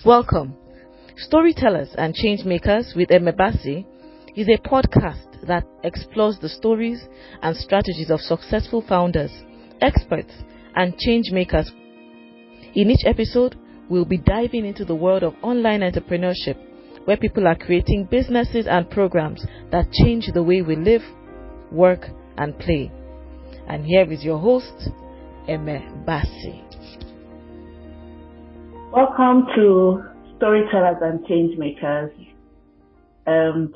Welcome. Storytellers and Changemakers with Emebasi is a podcast that explores the stories and strategies of successful founders, experts, and changemakers. In each episode, we'll be diving into the world of online entrepreneurship, where people are creating businesses and programs that change the way we live, work, and play. And here is your host, Emebasi. Welcome to Storytellers and Changemakers.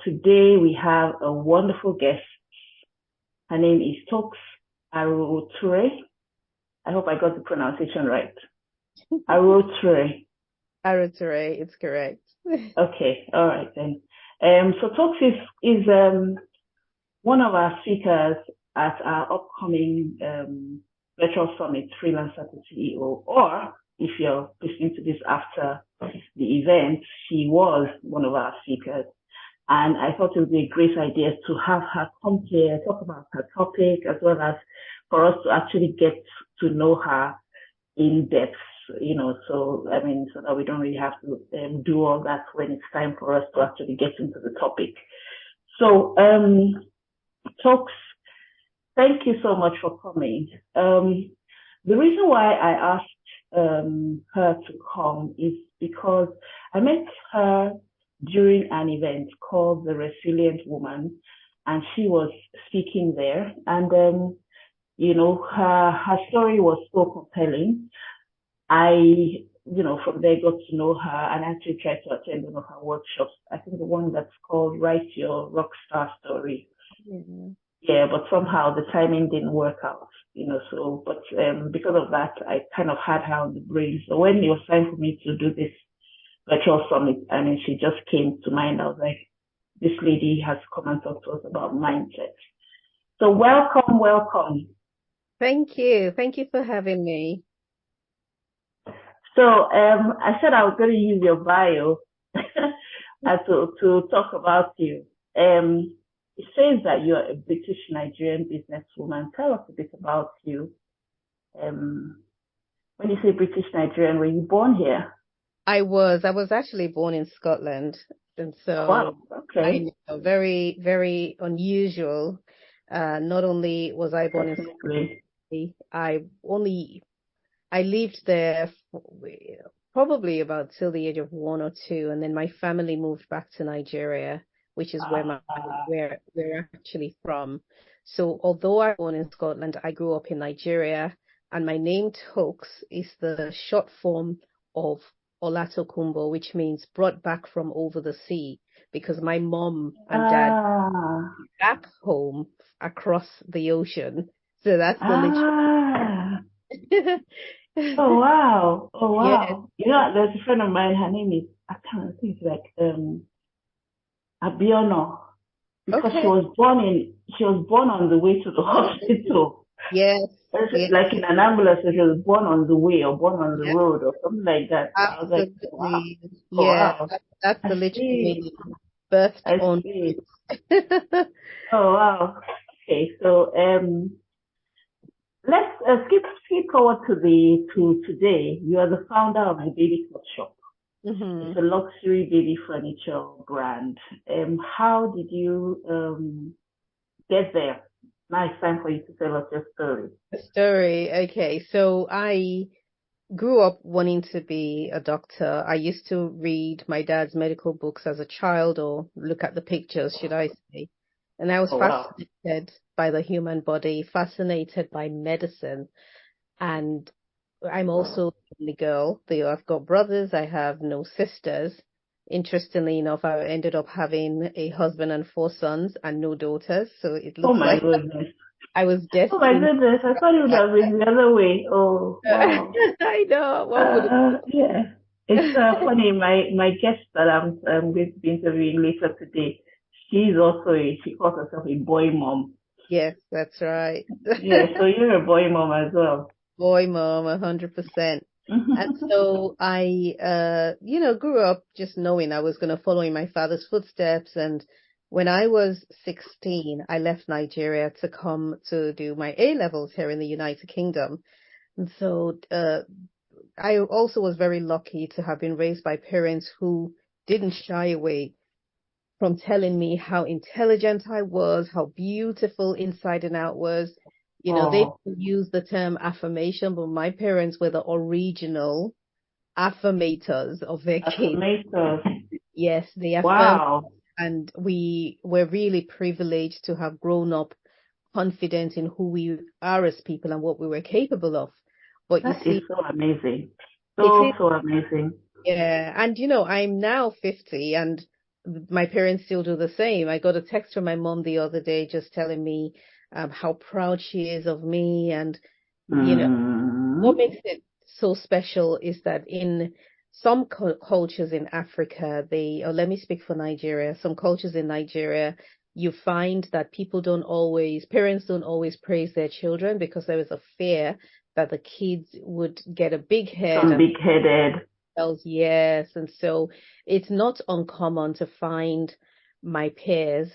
Today we have a wonderful guest. Her name is Toks Aruoture. I hope I got the pronunciation right. Aruoture. Aruoture, it's correct. Okay, all right then. So Toks is one of our speakers at our upcoming virtual summit, Freelancer to CEO, or if you're listening to this after the event, she was one of our speakers. And I thought it would be a great idea to have her come here, talk about her topic, as well as for us to actually get to know her in depth, so that we don't really have to do all that when it's time for us to actually get into the topic. So, Toks, thank you so much for coming. The reason why I asked her to come is because I met her during an event called The Resilient Woman, and she was speaking there. And her story was so compelling. I from there got to know her and actually tried to attend one of her workshops. I think the one that's called Write Your Rockstar Story. Mm-hmm. Yeah, but somehow the timing didn't work out, but because of that, I kind of had her on the brain. So when it was time for me to do this virtual summit, she just came to mind. I was like, this lady has come and talked to us about mindset. So welcome. Thank you. Thank you for having me. So I said I was going to use your bio to talk about you. It says that you're a British Nigerian businesswoman. Tell us a bit about you. When you say British Nigerian, were you born here? I was actually born in Scotland, and so wow, okay. I know, very, very unusual. Not only was I born Definitely. in Scotland, I lived there probably about till the age of 1 or 2, and then my family moved back to Nigeria, which is where we're actually from. So although I was born in Scotland, I grew up in Nigeria, and my name Toks is the short form of Olatokunbo, which means brought back from over the sea, because my mom and dad back home across the ocean. So that's the literal. Oh wow. Yeah. There's a friend of mine, her name is, I can't think, Abiono, because she was born on the way to the hospital. Yes. Like in an ambulance, she was born on the way or born on the road or something like that. Absolutely. I was like, wow. Wow. That's the literal meaning. Birthed on. Oh wow. Okay, so let's skip forward to today. You are the founder of the Baby Clothes Shop. Mm-hmm. It's a luxury baby furniture brand. How did you get there? Now it's time for you to tell us your story. The story, okay. So I grew up wanting to be a doctor. I used to read my dad's medical books as a child, or look at the pictures, should I say. And I was fascinated by the human body, fascinated by medicine. And I'm also the only girl. I've got brothers. I have no sisters. Interestingly enough, I ended up having a husband and 4 sons and no daughters. So it looks like goodness. I was destined. Oh my goodness! I thought it would have been the other way. Oh wow! I know. Yeah, it's funny. My guest that I'm going to be interviewing later today, she calls herself a boy mom. Yes, that's right. Yeah, so you're a boy mom as well. Boy mom, 100%. And so I, grew up just knowing I was going to follow in my father's footsteps. And when I was 16, I left Nigeria to come to do my A-levels here in the United Kingdom. And so I also was very lucky to have been raised by parents who didn't shy away from telling me how intelligent I was, how beautiful inside and out was. You know, they Oh, use the term affirmation, but my parents were the original affirmators of their kids. affirmators. Yes, they affirmed, Wow. and we were really privileged to have grown up confident in who we are as people and what we were capable of. But you That is see, so amazing. it So, is, so amazing. yeah. And you know, I'm now 50 and my parents still do the same. I got a text from my mom the other day just telling me how proud she is of me. And, you know, what Mm. makes it so special is that in some cultures in Africa, or let me speak for Nigeria, some cultures in Nigeria, you find that parents don't always praise their children because there is a fear that the kids would get a big head Some and big-headed. else, yes. And so it's not uncommon to find my peers,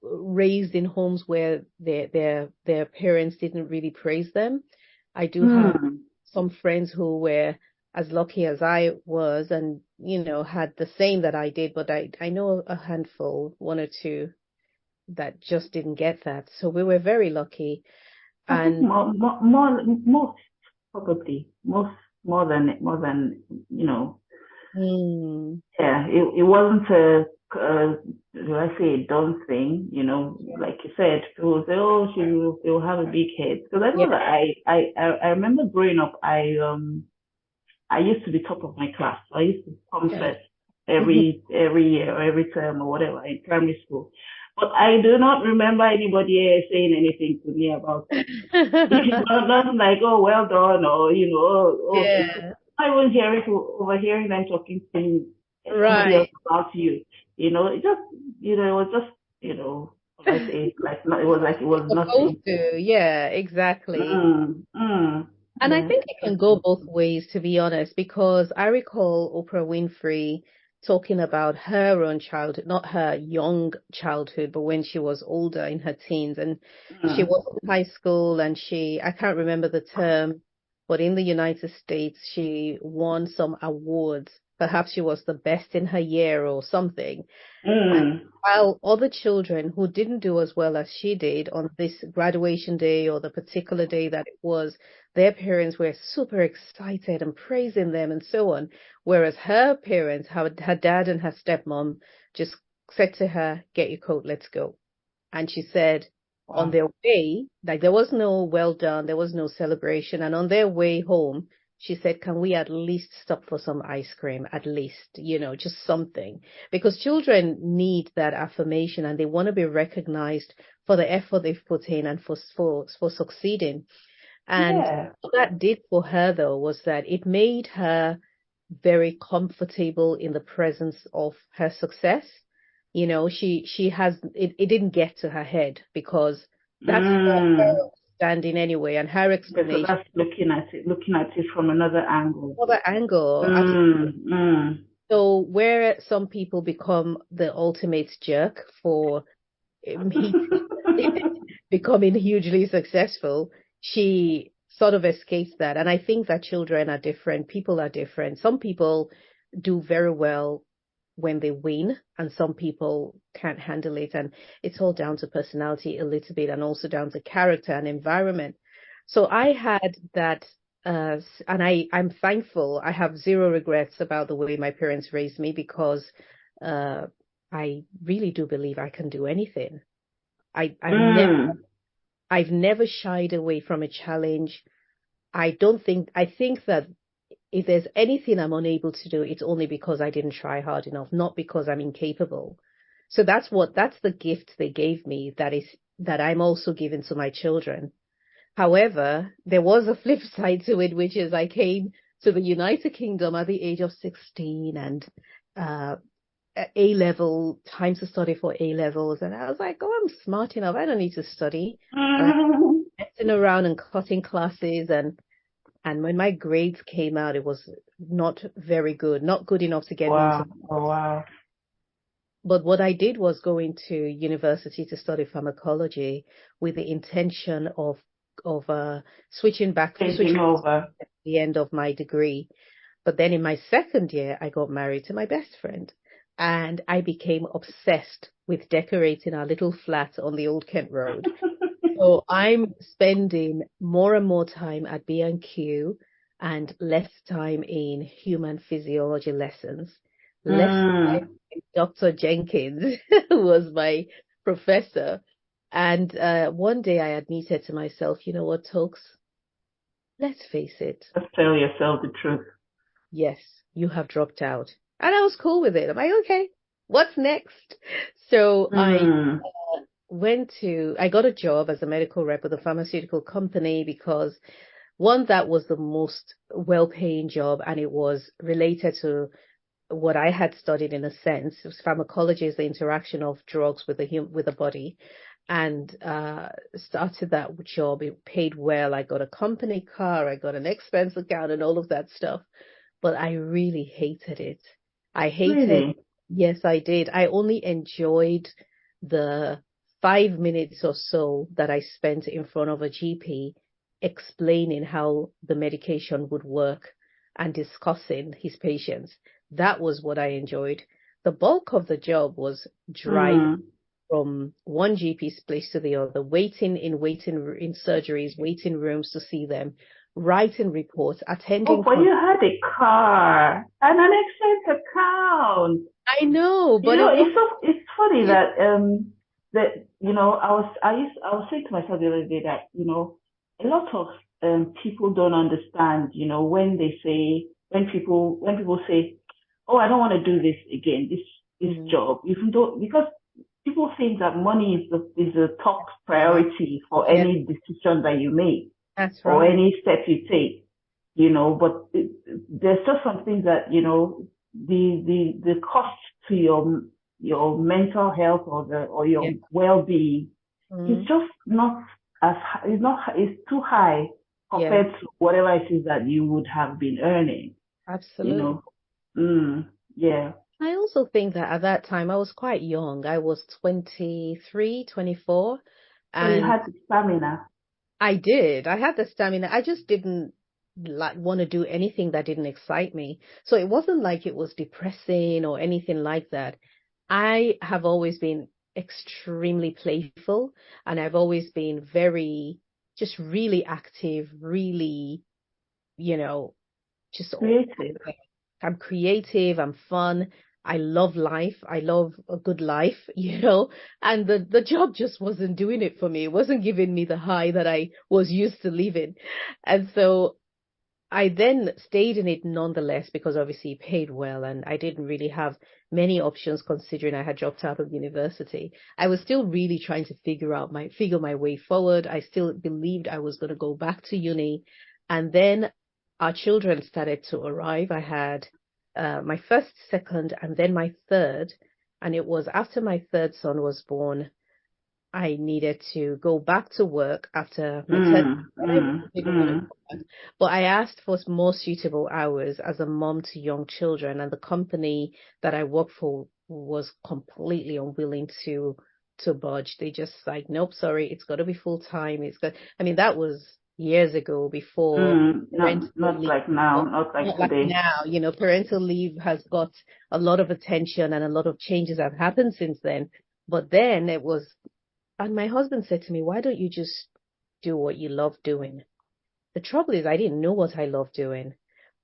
raised in homes where their parents didn't really praise them. I do have Hmm. some friends who were as lucky as I was and, had the same that I did, but I know a handful, one or two, that just didn't get that. So we were very lucky. I think And most probably more than mm, yeah. It wasn't do I say a done thing? Like you said, people will say, oh, she'll have a big head. Because I yeah, know that I remember growing up, I used to be top of my class. I used to come okay. first every year or every term or whatever in primary school. But I do not remember anybody saying anything to me about it. Nothing like, oh, well done, or okay. So Yeah, I was overhearing them talking to somebody else right. about you. It just, it was just, what I say, like, no, it was like it was Supposed nothing. to, yeah, exactly. And I Yeah, think it can go both ways, to be honest, because I recall Oprah Winfrey talking about her own childhood, not her young childhood, but when she was older in her teens. And she mm, was in high school and I can't remember the term, but in the United States, she won some awards. Perhaps she was the best in her year or something. And mm, while other children who didn't do as well as she did on this graduation day or the particular day that it was, their parents were super excited and praising them and so on. Whereas her parents, her dad and her stepmom, just said to her, "Get your coat, let's go." And she said, on wow. their way, like there was no well done, there was no celebration. And on their way home, she said, "Can we at least stop for some ice cream? At least, just something." Because children need that affirmation and they want to be recognized for the effort they've put in and for succeeding. And Yeah. what that did for her, though, was that it made her very comfortable in the presence of her success. She has it didn't get to her head because that's not her Mm. understanding anyway, and her Okay, so explanation that's looking at it from another angle. other angle. Mm. So where some people become the ultimate jerk for me becoming hugely successful, she sort of escapes that. And I think that children are different, people are different. Some people do very well when they win, and some people can't handle it. And it's all down to personality a little bit, and also down to character and environment. So I had that, and I'm thankful. I have zero regrets about the way my parents raised me because uh, I really do believe I can do anything. I, I've never Mm. I've never shied away from a challenge. I think that if there's anything I'm unable to do, it's only because I didn't try hard enough, not because I'm incapable. So that's the gift they gave me that I'm also giving to my children. However, there was a flip side to it, which is I came to the United Kingdom at the age of 16 and uh, A level, time to study for A levels. And I was like, oh, I'm smart enough. I don't need to study. And I Mm. was messing around and cutting classes. And when my grades came out, it was not very good, not good enough to get me into. Wow. Oh, wow. But what I did was go into university to study pharmacology with the intention of switching Changing over. the end of my degree. But then in my second year, I got married to my best friend, and I became obsessed with decorating our little flat on the Old Kent Road. So I'm spending more and more time at B&Q and less time in human physiology lessons, less time with Dr. Jenkins, who was my professor. And one day I admitted to myself, you know what, Tokes? Let's face it. Just tell yourself the truth. Yes, you have dropped out. And I was cool with it. I'm like, okay, what's next? So I got a job as a medical rep with a pharmaceutical company because one, that was the most well-paying job, and it was related to what I had studied in a sense. It was pharmacology, is the interaction of drugs with the body. And started that job. It paid well. I got a company car. I got an expense account and all of that stuff. But I really hated it. I hated it. Yes, I did. I only enjoyed the 5 minutes or so that I spent in front of a GP explaining how the medication would work and discussing his patients. That was what I enjoyed. The bulk of the job was driving from one GP's place to the other, waiting in surgeries, waiting rooms to see them, writing reports, attending. Oh, but you had a car and an expense account. I know, but it's funny that I was saying to myself the other day that a lot of people don't understand when people say, oh, I don't want to do this again, this job, even though, because people think that money is the top priority for any decision that you make. That's right. Or any step you take, but there's just some things that, the cost to your mental health or your well-being is just not it's too high compared to whatever it is that you would have been earning. Absolutely. Yeah. I also think that at that time I was quite young. I was 23, 24. And you had the stamina. I did. I had the stamina. I just didn't want to do anything that didn't excite me. So it wasn't like it was depressing or anything like that. I have always been extremely playful, and I've always been just really active, really, just creative. I'm creative, I'm fun. I love life. I love a good life, and the job just wasn't doing it for me. It wasn't giving me the high that I was used to living. And so I then stayed in it nonetheless, because obviously it paid well and I didn't really have many options considering I had dropped out of university. I was still really trying to figure my way forward. I still believed I was going to go back to uni. And then our children started to arrive. I had my first, second, and then my third. And it was after my third son was born, I needed to go back to work after maternity. But I asked for more suitable hours as a mom to young children, and the company that I worked for was completely unwilling to budge. They just like, nope, sorry, it's got to be full time. That was years ago, before not like now, not like today. Now, parental leave has got a lot of attention and a lot of changes have happened since then. But then it was, and my husband said to me, why don't you just do what you love doing? The trouble is I didn't know what I loved doing,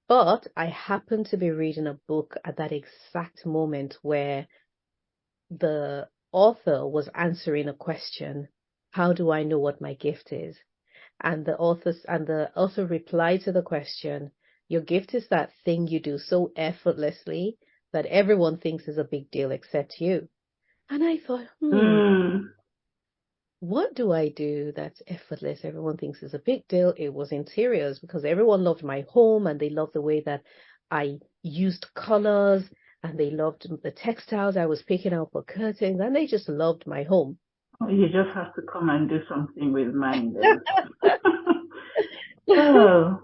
but I happened to be reading a book at that exact moment where the author was answering a question, how do I know what my gift is? And the author replied to the question, your gift is that thing you do so effortlessly that everyone thinks is a big deal except you. And I thought, what do I do that's effortless? Everyone thinks is a big deal. It was interiors, because everyone loved my home and they loved the way that I used colors, and they loved the textiles I was picking out for curtains, and they just loved my home. Oh, you just have to come and do something with mine then. Oh.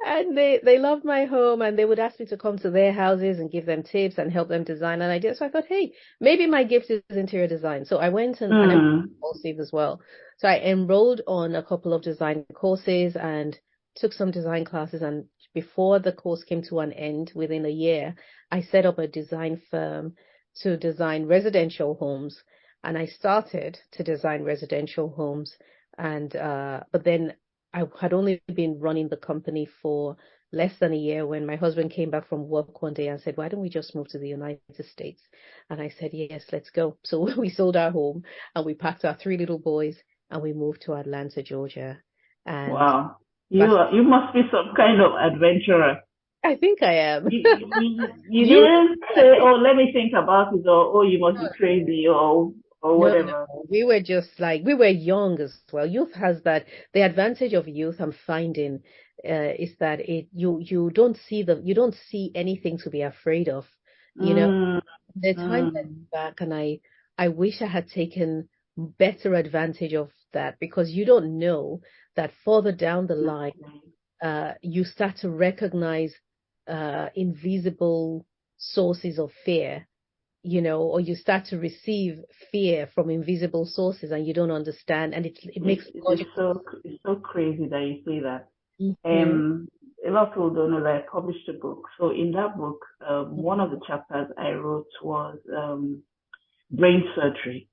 And they loved my home, and they would ask me to come to their houses and give them tips and help them design. And I did. So I thought, hey, maybe my gift is interior design. So I went and I'm impulsive as well. So I enrolled on a couple of design courses, and took some design classes, and before the course came to an end, within a year, I set up a design firm to design residential homes. And I started to design residential homes. And but then I had only been running the company for less than a year when my husband came back from work one day and said, "Why don't we just move to the United States?" And I said, "Yes, let's go." So we sold our home and we packed our three little boys and we moved to Atlanta, Georgia. And Wow. You must be some kind of adventurer. I think I am. You didn't say, "Oh, let me think about it," or "Oh, you must be crazy," or whatever. No. We were just like, we were young as well. Youth has that, the advantage of youth I'm finding is that you don't see anything to be afraid of. You know, Mm, the time I mm. look back, and I wish I had taken better advantage of that, because you don't know that further down the line, you start to recognize invisible sources of fear, or you start to receive fear from invisible sources and you don't understand, and it makes logical. It's so crazy that you say that. Hmm. A lot of people don't know that I published a book. So in that book, one of the chapters I wrote was brain surgery,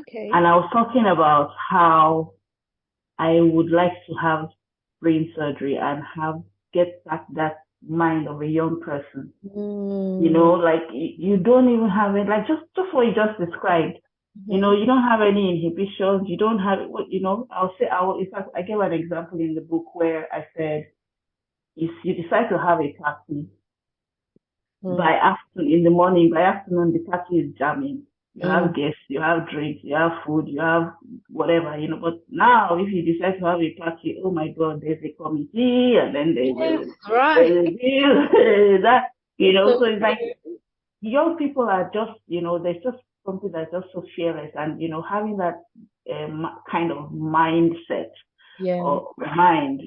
Okay. and I was talking about how I would like to have brain surgery and get back that mind of a young person. Mm. Like you don't even have it, like just what you just described. Hmm. You don't have any inhibitions. You don't have, I'll say, in fact, I gave an example in the book where I said, if you decide to have a party, Mm. in the morning, by afternoon, the party is jamming. You Mm. have guests, you have drinks, you have food, you have whatever, But now, if you decide to have a party, oh my God, there's a committee, and then Yes, right. there's a deal, that, So so it's like young people are just, there's just something that's just so fearless, and, having that kind of mindset yeah. or mind,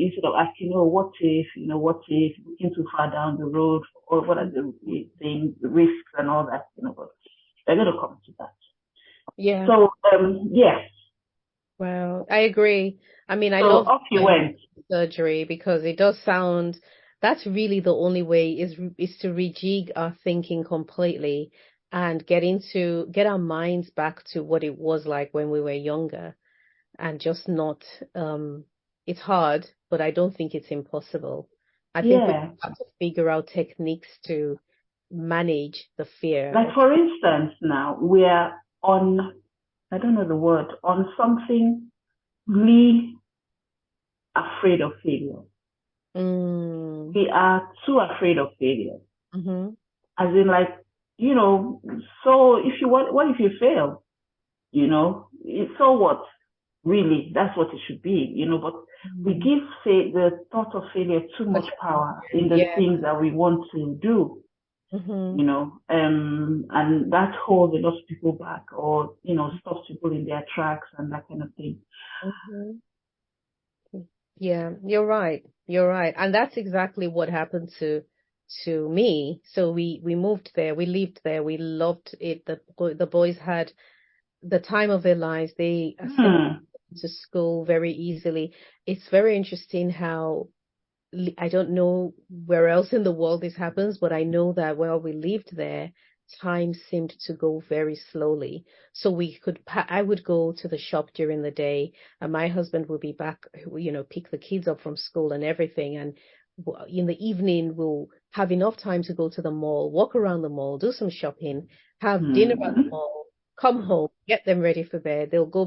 instead of asking, "Oh, what if, looking too far down the road, or what are the things, the risks and all that, but they're going to come to that. Yeah. So, yes. Well, I agree. I mean, I So love off you went. surgery because it does sound, that's really the only way, is to rejig our thinking completely and get our minds back to what it was like when we were younger, and just not it's hard, but I don't think it's impossible. I think we Yeah. have to figure out techniques to manage the fear Like, of. for instance, now we are on, I don't know the word, on something really afraid of failure. Mm. We are too afraid of failure. Mm-hmm. As in, like, so if you what if you fail? So what? Really, that's what it should be, but we Mm. give, say, the thought of failure too much power in the Yeah. things that we want to do, Mm-hmm. and that holds a lot of people back, or, stops people in their tracks and that kind of thing. Mm-hmm. Yeah, you're right. You're right. And that's exactly what happened to me. So we moved there, we lived there, we loved it. The boys had the time of their lives. They accepted Hmm. to school very easily. It's very interesting how I don't know where else in the world this happens, but I know that while we lived there, time seemed to go very slowly. So I would go to the shop during the day, and my husband would be back, pick the kids up from school and everything. And in the evening, we'll have enough time to go to the mall, walk around the mall, do some shopping, have dinner at the Hmm. mall, come home, get them ready for bed. They'll go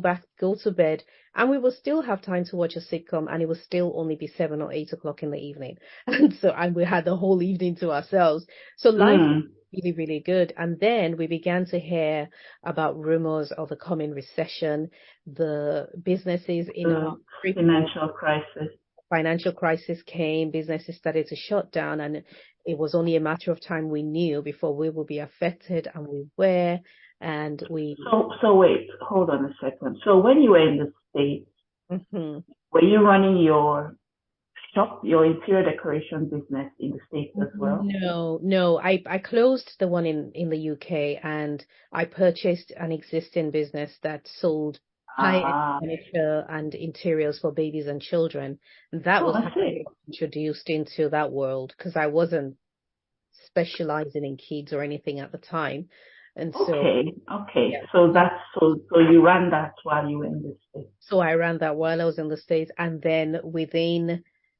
to bed, and we will still have time to watch a sitcom, and it will still only be 7 or 8 o'clock in the evening. And we had the whole evening to ourselves. So life was Hmm. really, really good. And then we began to hear about rumors of the coming recession. The businesses in our The strip mall, financial crisis. financial crisis came, businesses started to shut down, and it was only a matter of time, we knew, before we would be affected, and we were, and we. So wait, hold on a second. So when you were in the States, Mhm. were you running your shop, your interior decoration business in the States as well? No, no. I closed the one in the UK, and I purchased an existing business that sold high-end furniture and interiors for babies and children. And that was how I got introduced into that world, because I wasn't specializing in kids or anything at the time. And so, yeah. So you ran that while you were in the States. So I ran that while I was in the States, and then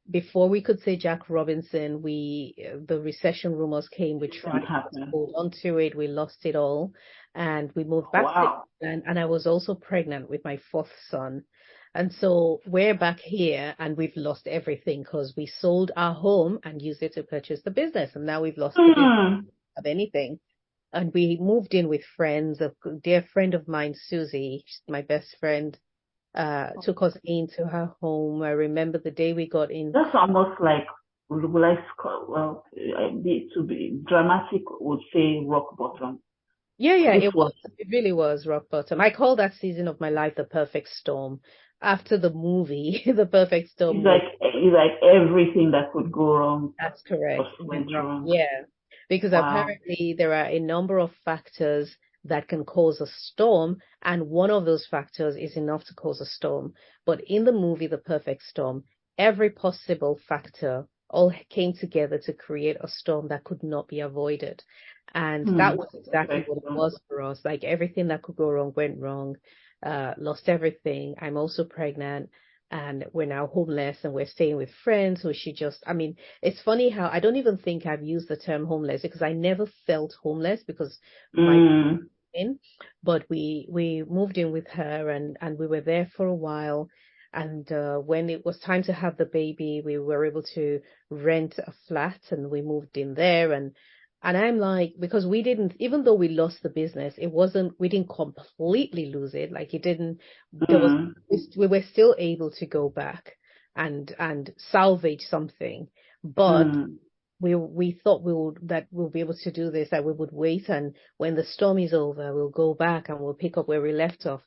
before we could say Jack Robinson, the recession rumors came. We tried to hold on to it, we lost it all, and we moved back to England. And I was also pregnant with my fourth son, and so we're back here, and we've lost everything because we sold our home and used it to purchase the business, and now we've lost the business of anything. And we moved in with friends. A dear friend of mine, Susie, she's my best friend, took us into her home. I remember the day we got in. That's almost like, to be dramatic, would say rock bottom. Yeah, it was. It really was rock bottom. I call that season of my life the perfect storm. After the movie, the perfect storm. It's like everything that could go wrong. That's correct. Went wrong. Yeah, because apparently there are a number of factors that can cause a storm, and one of those factors is enough to cause a storm. But in the movie The Perfect Storm, every possible factor all came together to create a storm that could not be avoided. And that was exactly what it was for us. Like, everything that could go wrong went wrong. Lost everything. I'm also pregnant, and we're now homeless, and we're staying with friends. So it's funny how I don't even think I've used the term homeless, because I never felt homeless, because but we moved in with her, and we were there for a while. And when it was time to have the baby, we were able to rent a flat, and we moved in there. And I'm like, because we didn't, even though we lost the business, we didn't completely lose it. Like, it didn't, we were still able to go back and salvage something. But we thought we'll be able to do this, that we would wait, and when the storm is over, we'll go back and we'll pick up where we left off.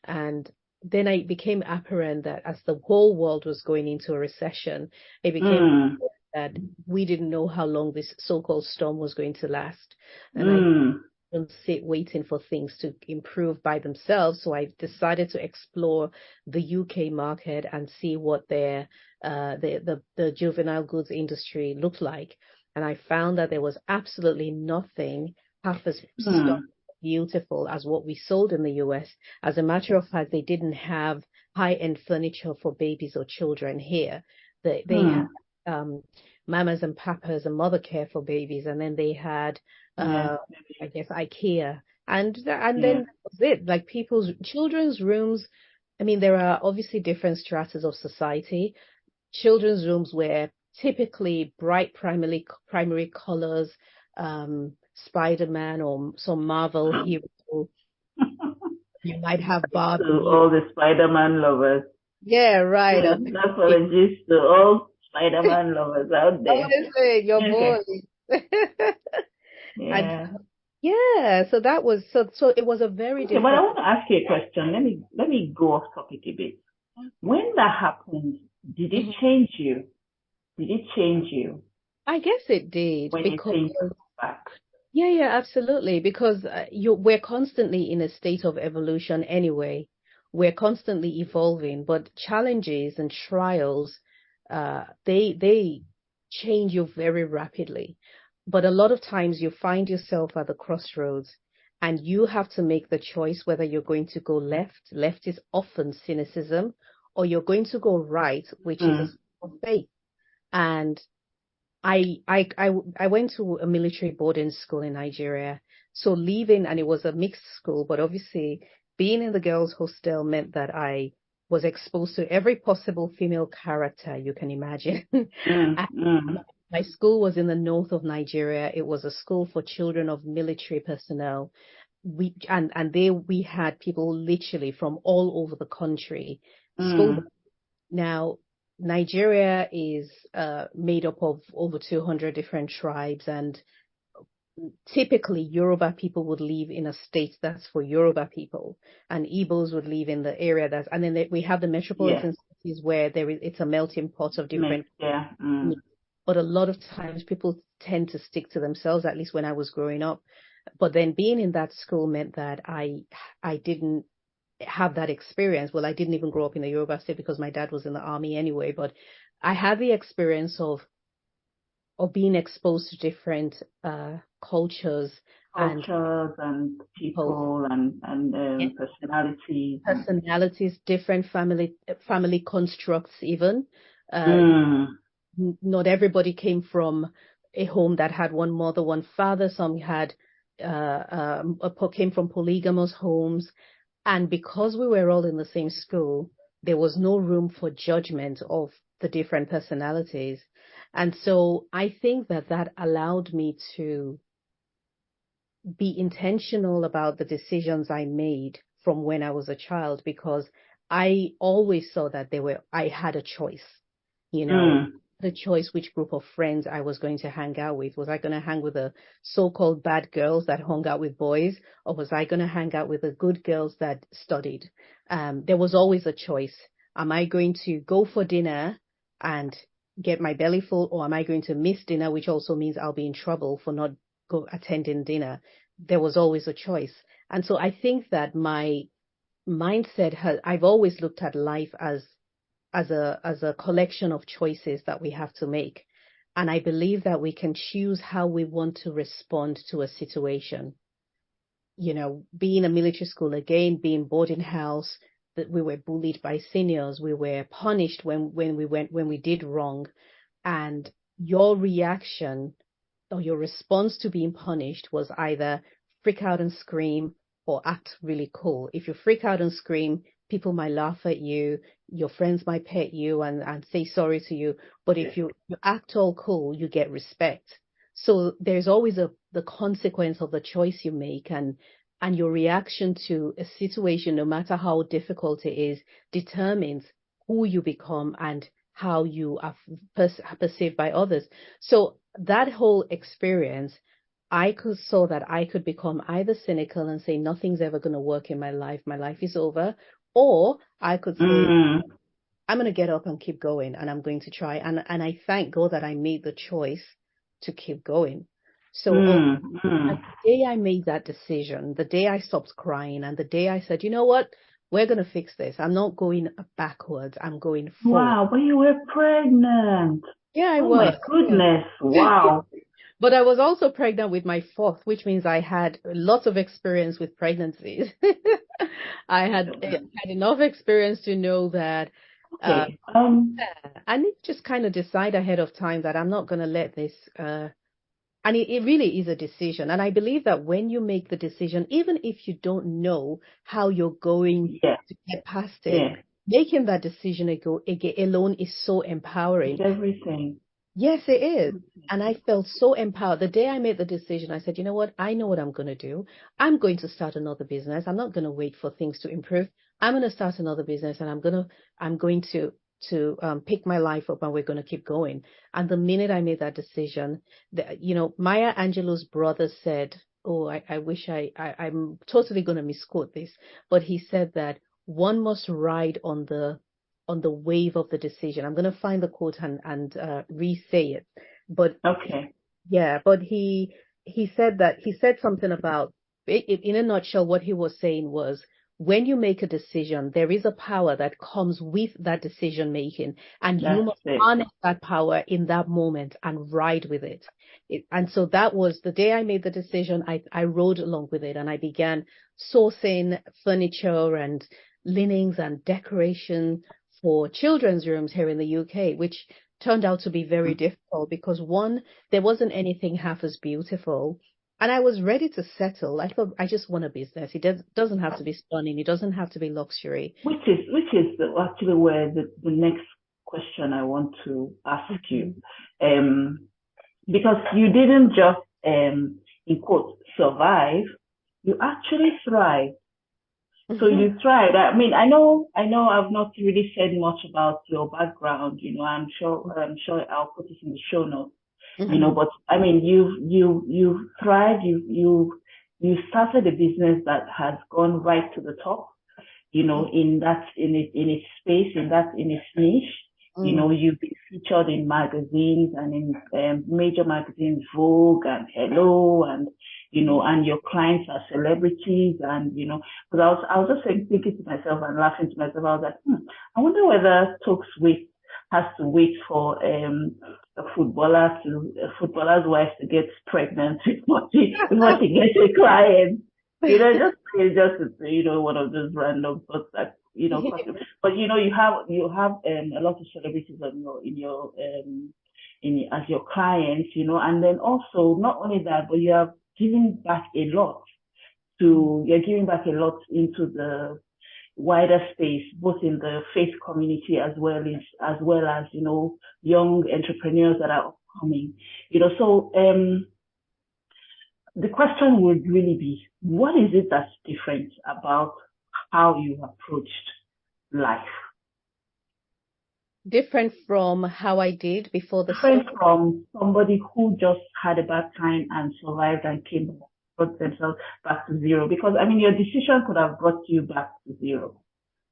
And then it became apparent that as the whole world was going into a recession, it became that we didn't know how long this so-called storm was going to last. And I didn't sit waiting for things to improve by themselves. So I decided to explore the UK market and see what the juvenile goods industry looked like. And I found that there was absolutely nothing half as beautiful as what we sold in the US. As a matter of fact, they didn't have high-end furniture for babies or children here. They had mamas and papas and mother care for babies, and then they had I guess IKEA, and then that was it. Like, children's rooms, there are obviously different stratas of society. Children's rooms were typically bright primary colors, Spider-Man or some Marvel hero. You might have Barbie. To all the Spider-Man lovers. Yeah, right. Yeah, that's what it is to all Spider-Man lovers out there. Honestly, your boy. So that was so it was a very different. But I want to ask you a question. Let me go off topic a bit. When that happened, did it change you? I guess it did, when because you came back. Yeah, absolutely. Because we're constantly in a state of evolution anyway. We're constantly evolving, but challenges and trials, they change you very rapidly. But a lot of times you find yourself at the crossroads, and you have to make the choice whether you're going to go left. Left is often cynicism, or you're going to go right, which is a sign of faith. And I went to a military boarding school in Nigeria. So leaving, and it was a mixed school, but obviously being in the girls' hostel meant that I was exposed to every possible female character you can imagine. My school was in the north of Nigeria. It was a school for children of military personnel. We had people literally from all over the country. Now, Nigeria is made up of over 200 different tribes, and typically Yoruba people would live in a state that's for Yoruba people, and Igbos would live in the area and then we have the metropolitan cities where it's a melting pot of different. But a lot of times people tend to stick to themselves, at least when I was growing up. But then being in that school meant that I didn't have that experience. Well, I didn't even grow up in the Yoruba state because my dad was in the army anyway, but I had the experience of being exposed to different cultures and and people, people and personalities, different family constructs even. Mm. Not everybody came from a home that had one mother, one father. Some had came from polygamous homes. And because we were all in the same school, there was no room for judgment of the different personalities. And so I think that allowed me to be intentional about the decisions I made from when I was a child, because I always saw that I had a choice, the choice which group of friends I was going to hang out with. Was I going to hang with the so-called bad girls that hung out with boys, or was I going to hang out with the good girls that studied? There was always a choice. Am I going to go for dinner and get my belly full, or am I going to miss dinner, which also means I'll be in trouble for not attending dinner? There was always a choice. And so I think that my mindset I've always looked at life as a collection of choices that we have to make. And I believe that we can choose how we want to respond to a situation. Being a military school again, being boarding house, that we were bullied by seniors, we were punished when we did wrong. And your reaction or your response to being punished was either freak out and scream or act really cool. If you freak out and scream, people might laugh at you, your friends might pet you and say sorry to you. But if you act all cool, you get respect. So there's always the consequence of the choice you make, and your reaction to a situation, no matter how difficult it is, determines who you become and how you are perceived by others. So that whole experience, saw that I could become either cynical and say nothing's ever going to work in my life is over, or I could say I'm going to get up and keep going, and I'm going to try. And I thank God that I made the choice to keep going. So the day I made that decision, the day I stopped crying, and the day I said, you know what, we're going to fix this. I'm not going backwards. I'm going forward. Wow, but you were pregnant. Yeah, I was. Oh my goodness. Wow. But I was also pregnant with my fourth, which means I had lots of experience with pregnancies. I had enough experience to know that. Okay. I need to just kind of decide ahead of time that I'm not going to let this. And it really is a decision. And I believe that when you make the decision, even if you don't know how you're going to get past it, making that decision alone is so empowering. It's everything. Yes, it is. And I felt so empowered. The day I made the decision, I said, you know what? I know what I'm going to do. I'm going to start another business. I'm not going to wait for things to improve. I'm going to start another business, and I'm going to pick my life up, and we're going to keep going. And the minute I made that decision, Maya Angelou's brother said, oh, I wish I'm totally going to misquote this, but he said that one must ride on the wave of the decision. I'm going to find the quote and re-say it. But okay. Yeah, but he said something about, in a nutshell, what he was saying was, when you make a decision, there is a power that comes with that decision making, and you must harness that power in that moment and ride with it. And so that was the day I made the decision. I rode along with it, and I began sourcing furniture and linens and decoration for children's rooms here in the UK, which turned out to be very difficult because, one, there wasn't anything half as beautiful. And I was ready to settle. I thought, I just want a business. It doesn't have to be stunning. It doesn't have to be luxury. Which is actually where the next question I want to ask you. Because you didn't just, in quotes, survive. You actually thrived. So you tried. I mean, I know I've not really said much about your background, I'm sure I'll put it in the show notes, but I mean, you thrived, you started a business that has gone right to the top, in its space, in its niche. You've been featured in magazines and in major magazines, Vogue and Hello, and and your clients are celebrities, and because I was just thinking to myself and laughing to myself. I was like, I wonder whether has to wait for a footballer's wife to get pregnant before she gets a client. Just one of those random thoughts that but you have a lot of celebrities as your clients, and then also not only that, but you are giving back a lot into the wider space, both in the faith community as well as young entrepreneurs that are upcoming. So the question would really be, what is it that's different about how you approached life? Different from how I did before the Different from somebody who just had a bad time and survived and brought themselves back to zero. Because your decision could have brought you back to zero.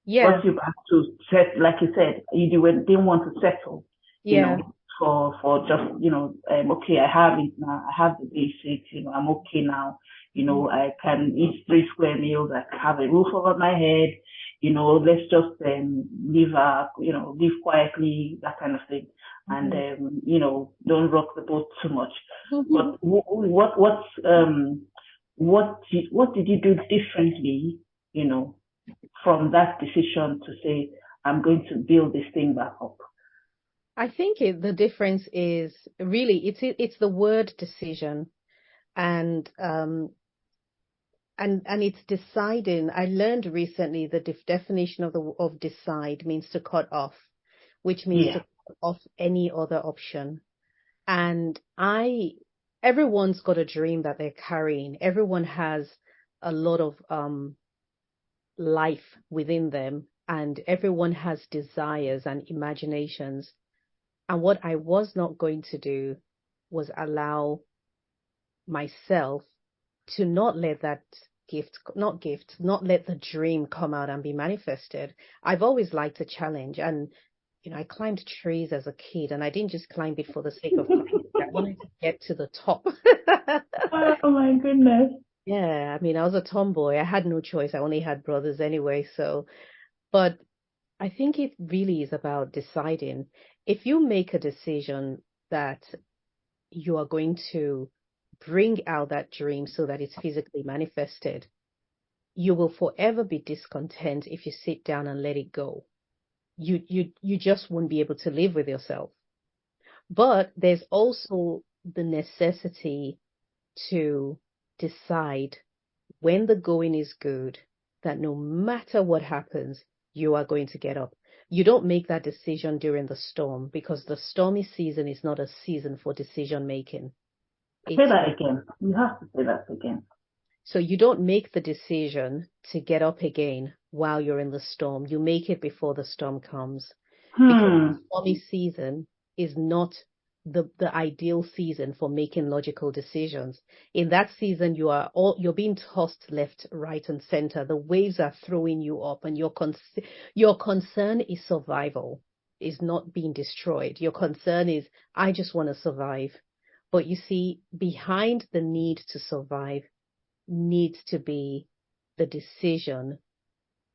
Yeah. Brought you back to set, like you said, you didn't want to settle. Yeah. For just okay, I have it now. I have the basics. I'm okay now. I can eat 3 square meals. I have a roof over my head. Let's just live quietly, that kind of thing, and don't rock the boat too much. But what did you do differently, from that decision to say, I'm going to build this thing back up? I think the difference is really it's the word decision, and it's deciding. I learned recently the definition of decide means to cut off, which means to cut off any other option. And everyone's got a dream that they're carrying. Everyone has a lot of life within them, and everyone has desires and imaginations. And what I was not going to do was allow myself to not let that not let the dream come out and be manifested. I've always liked a challenge, and I climbed trees as a kid, and I didn't just climb it for the sake of climbing. I wanted to get to the top. Oh my goodness. Yeah, I was a tomboy. I had no choice. I only had brothers anyway, but I think it really is about deciding. If you make a decision that you are going to bring out that dream so that it's physically manifested, you will forever be discontent if you sit down and let it go. You just won't be able to live with yourself. But there's also the necessity to decide when the going is good, that no matter what happens, you are going to get up. You don't make that decision during the storm, because the stormy season is not a season for decision making. Say that again. You have to say that again. So you don't make the decision to get up again while you're in the storm. You make it before the storm comes. Because the stormy season is not the ideal season for making logical decisions. In that season, you're being tossed left, right, and center. The waves are throwing you up, and your concern is survival, is not being destroyed. Your concern is, I just want to survive. But you see, behind the need to survive needs to be the decision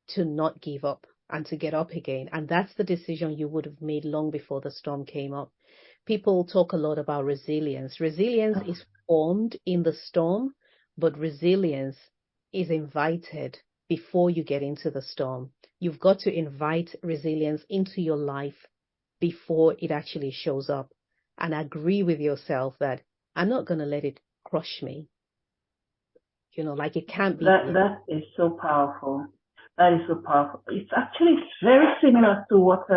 to not give up and to get up again. And that's the decision you would have made long before the storm came up. People talk a lot about resilience. Resilience is formed in the storm, but resilience is invited before you get into the storm. You've got to invite resilience into your life before it actually shows up, and agree with yourself that I'm not going to let it crush me. Like it can't be. That is so powerful. That is so powerful. It's actually very similar to what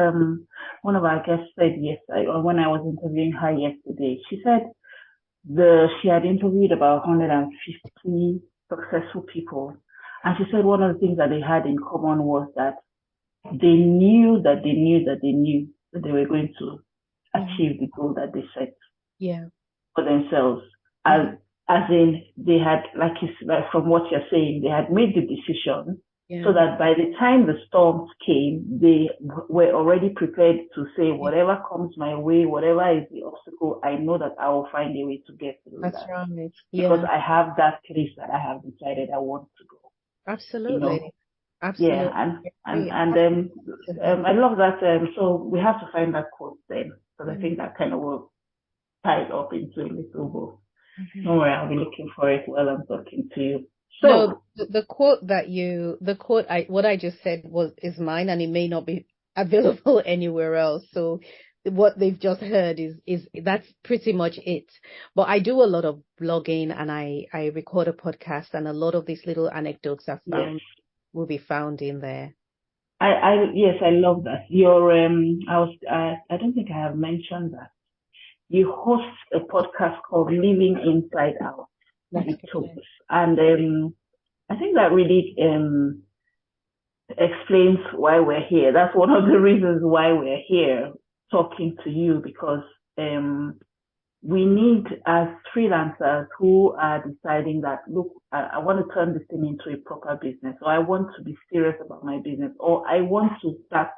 one of our guests said yesterday, or when I was interviewing her yesterday. She said she had interviewed about 150 successful people, and she said one of the things that they had in common was that they knew that they were going to achieve the goal that they set for themselves. As in, they had, like from what you're saying, they had made the decision, so that by the time the storms came, they were already prepared to say, whatever comes my way, whatever is the obstacle, I know that I will find a way to get through That's that. right. Because I have that place that I have decided I want to go. Absolutely. You know? Absolutely. Yeah, I love that. So we have to find that quote then, because I think that kind of will tie it up into a little bit. Don't worry, I'll be looking for it while I'm talking to you. So no, what I just said is mine, and it may not be available anywhere else. So what they've just heard is that's pretty much it. But I do a lot of blogging, and I record a podcast, and a lot of these little anecdotes will be found in there. Yes, I love that. I don't think I have mentioned that. You host a podcast called Living Inside Out with Toks. And I think that really explains why we're here. That's one of the reasons why we're here talking to you, because we need, as freelancers who are deciding that, look, I want to turn this thing into a proper business, or I want to be serious about my business, or I want to start,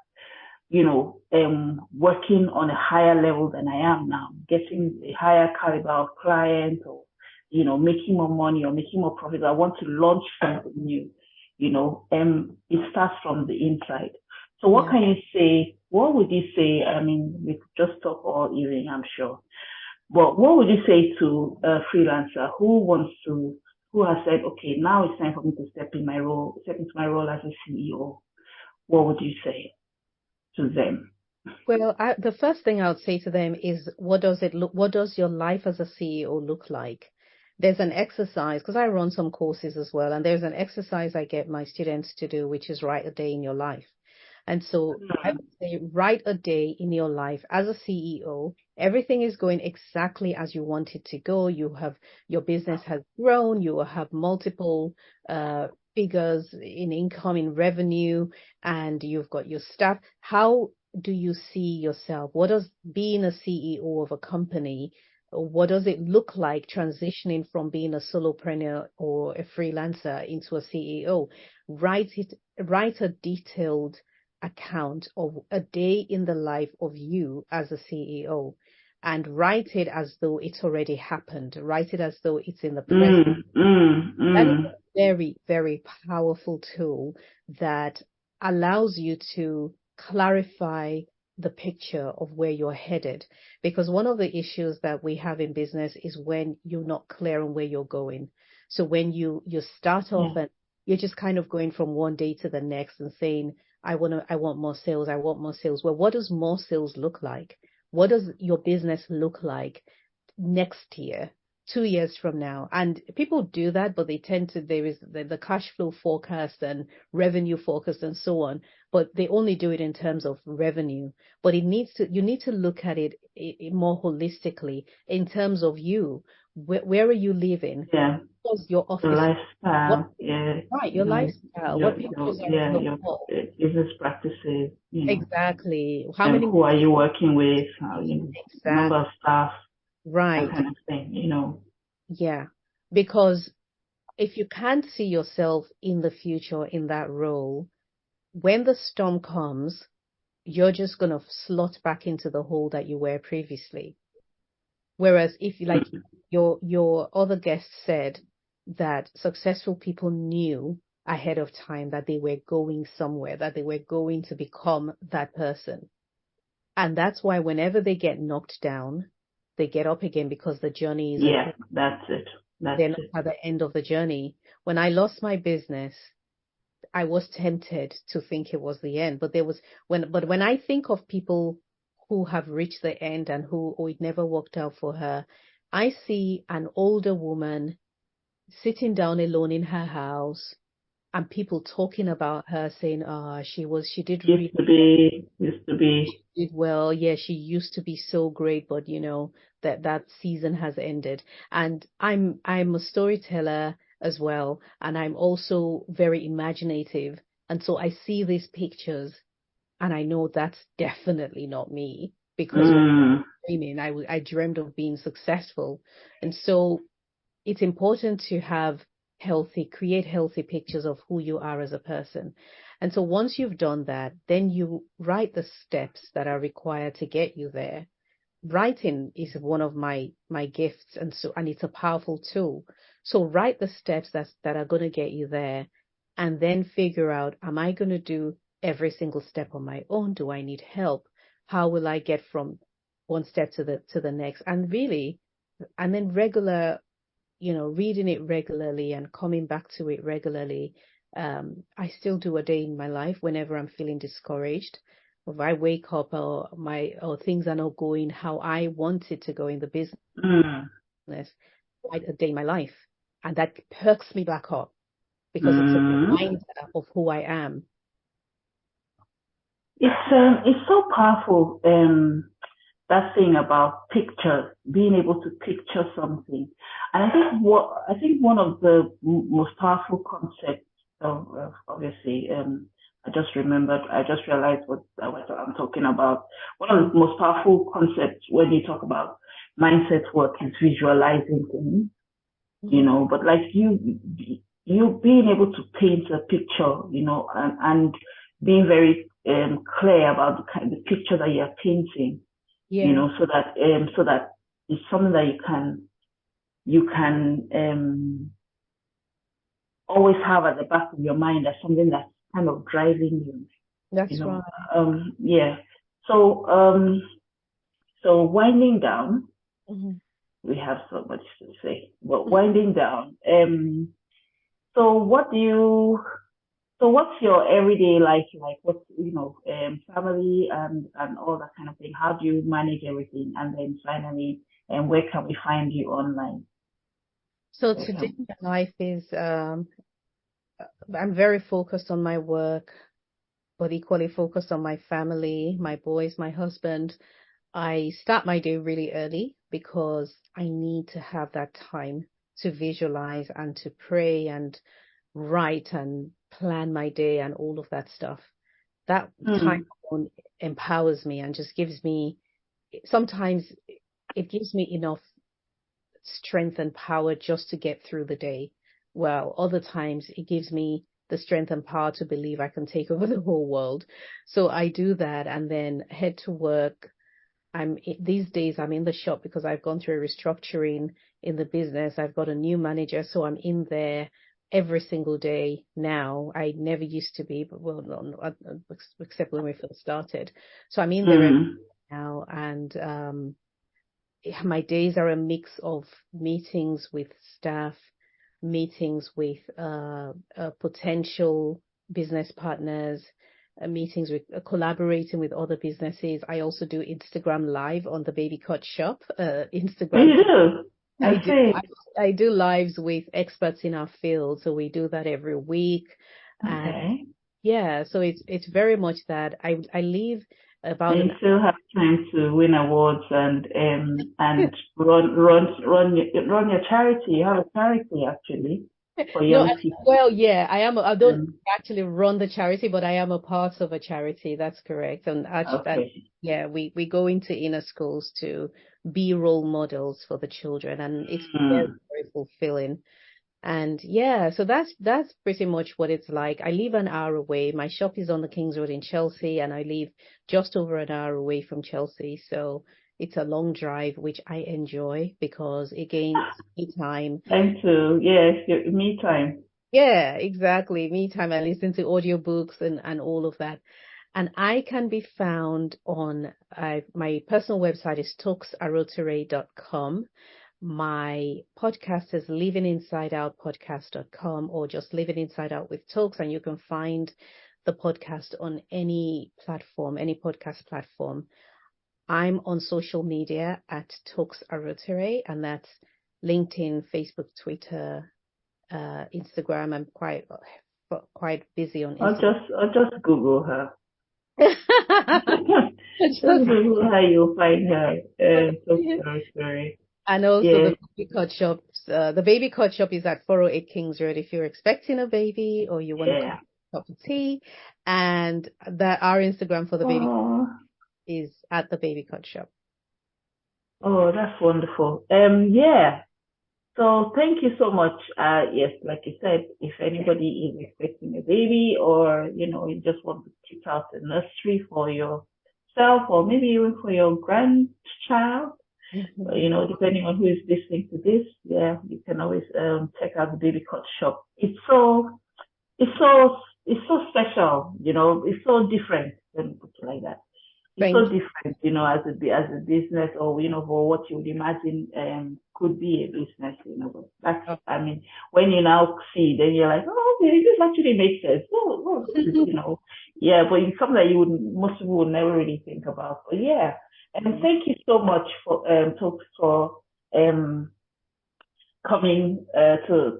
working on a higher level than I am now, getting a higher caliber of clients, or, making more money or making more profit. I want to launch something new, it starts from the inside. So what can you say? What would you say? I mean, we could just talk all evening, I'm sure. But what would you say to a freelancer who has said, okay, now it's time for me to step into my role as a CEO? What would you say to them? Well, the first thing I would say to them is, what does your life as a CEO look like? There's an exercise, because I run some courses as well, and there's an exercise I get my students to do, which is write a day in your life. And so I would say, write a day in your life as a CEO. Everything is going exactly as you want it to go. Your business has grown. You have multiple figures in income, in revenue, and you've got your staff. How do you see yourself? What does being a CEO of a company, what does it look like transitioning from being a solopreneur or a freelancer into a CEO? Write a detailed account of a day in the life of you as a CEO, and write it as though it's already happened. Write it as though it's in the present. That is a very, very powerful tool that allows you to clarify the picture of where you're headed. Because one of the issues that we have in business is when you're not clear on where you're going. So when you start off and you're just kind of going from one day to the next and saying, I want more sales. Well, what does more sales look like? What does your business look like next year, 2 years from now? And people do that, but there is the cash flow forecast and revenue forecast and so on, but they only do it in terms of revenue. But you need to look at it more holistically in terms of you. Where are you living? Yeah. What's your office? Lifestyle. Right, your lifestyle. What pictures are in the wall? Business practices. Exactly. Who are you working with? Number of staff. Right. That kind of thing, Yeah. Because if you can't see yourself in the future in that role, when the storm comes, you're just going to slot back into the hole that you were previously. Whereas if, like your other guest said, that successful people knew ahead of time that they were going somewhere, that they were going to become that person. And that's why whenever they get knocked down, they get up again, because the journey is that's it. They're not at the end of the journey. When I lost my business, I was tempted to think it was the end, but when I think of people who have reached the end and who it never worked out for her, I see an older woman sitting down alone in her house, and people talking about her, saying, she did really used to be she did well. Yeah, she used to be so great, but that season has ended. And I'm a storyteller as well, and I'm also very imaginative. And so I see these pictures and I know that's definitely not me, because when I was dreaming, I dreamed of being successful. And so it's important to have create healthy pictures of who you are as a person. And so once you've done that, then you write the steps that are required to get you there. Writing is one of my gifts, and it's a powerful tool. So write the steps that are going to get you there, and then figure out, am I going to do every single step on my own? Do I need help? How will I get from one step to the next? And then regular, reading it regularly and coming back to it regularly. I still do a day in my life whenever I'm feeling discouraged. If I wake up or things are not going how I want it to go in the business, write a day in my life, and that perks me back up because it's a reminder of who I am. It's so powerful. That thing about pictures, being able to picture something, and I think one of the most powerful concepts of obviously, I just realized what I'm talking about. One of the most powerful concepts when you talk about mindset work is visualizing things, but like you being able to paint a picture, and being very clear about the picture that you're painting, so that it's something that you can always have at the back of your mind as something that's kind of driving you. That's right. Yeah. So winding down, we have so much to say, but winding down. So what's your everyday life like? What's family and all that kind of thing? How do you manage everything? And then finally, where can we find you online? So today my life is I'm very focused on my work, but equally focused on my family, my boys, my husband. I start my day really early because I need to have that time to visualize and to pray and write and plan my day and all of that stuff. That time empowers me and just gives me, sometimes it gives me enough strength and power just to get through the day. Well, other times it gives me the strength and power to believe I can take over the whole world. So I do that and then head to work. These days I'm in the shop because I've gone through a restructuring in the business. I've got a new manager, so I'm in there every single day now. I never used to be, but no, except when we first started. So I'm in there every now, and my days are a mix of meetings with staff, meetings with potential business partners, meetings with collaborating with other businesses. I also do Instagram live on the Baby Cut Shop. Instagram. You do? I do lives with experts in our field, so we do that every week. Okay. And yeah, so it's very much that I leave about. And you still have time to win awards and run your charity. You have a charity actually for young people. Well, yeah, I am. I don't actually run the charity, but I am a part of a charity. That's correct. And actually, we go into inner schools to be role models for the children, and it's very, very fulfilling. And yeah, so that's pretty much what it's like. I live an hour away. My shop is on the King's Road in Chelsea, and I live just over an hour away from Chelsea. So it's a long drive, which I enjoy because again, it's me time. Time to, yes, me time. Yeah, exactly. Me time. I listen to audiobooks and all of that. And I can be found on my personal website is toksaruoture.com. My podcast is livinginsideoutpodcast.com or just Living Inside Out with Toks, and you can find the podcast on any platform, any podcast platform. I'm on social media at Toks Aruoture, and that's LinkedIn, Facebook, Twitter, Instagram. I'm quite busy on Instagram. I'll just Google her. Just Google her, you'll find her. Toks Aruoture. And also the baby cut shops. The baby cut shop is at 408 Kings Road if you're expecting a baby or you want to have a cup of tea. And our Instagram for the baby is at the baby cut shop. Oh, that's wonderful. So thank you so much. Yes, like you said, if anybody is expecting a baby, or you just want to kick out a nursery for yourself, or maybe even for your grandchild, depending on who is listening to this, yeah, you can always check out the Baby Cut Shop. It's so it's so special, it's so different. Let me put it like that. It's so different, as a business, or for what you would imagine could be a business, But that's, I mean, when you now see, then you're like, oh, okay, this actually makes sense. Yeah, but it's something that most people would never really think about. But yeah, and thank you so much for Toks, for coming to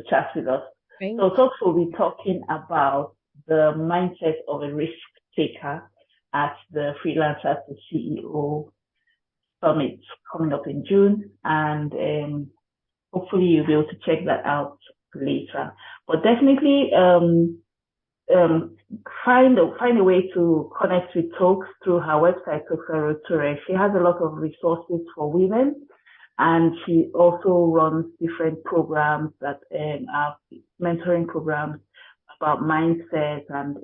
chat with us. So Toks will be talking about the mindset of a risk taker at the Freelancer to CEO Summit coming up in June, and hopefully you'll be able to check that out later. But definitely find a way to connect with Toks through her website, Toks Aruoture. She has a lot of resources for women, and she also runs different programs that are mentoring programs about mindset and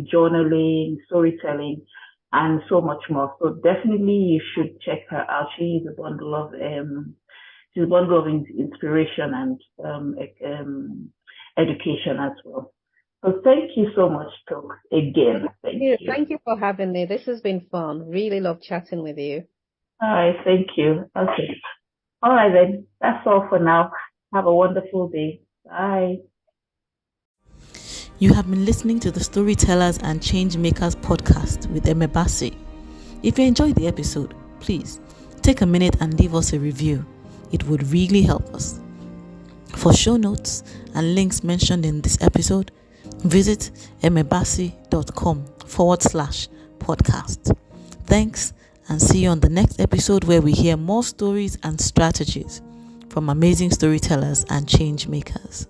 journaling, storytelling, and so much more. So definitely you should check her out. She's a bundle of inspiration and education as well. So thank you so much, Toks, again. Thank you for having me. This has been fun. Really love chatting with you. All right, thank you. Okay. All right then. That's all for now. Have a wonderful day. Bye. You have been listening to the Storytellers and Changemakers podcast with Emebasi. If you enjoyed the episode, please take a minute and leave us a review. It would really help us. For show notes and links mentioned in this episode, visit emebasi.com/podcast. Thanks, and see you on the next episode, where we hear more stories and strategies from amazing storytellers and change makers.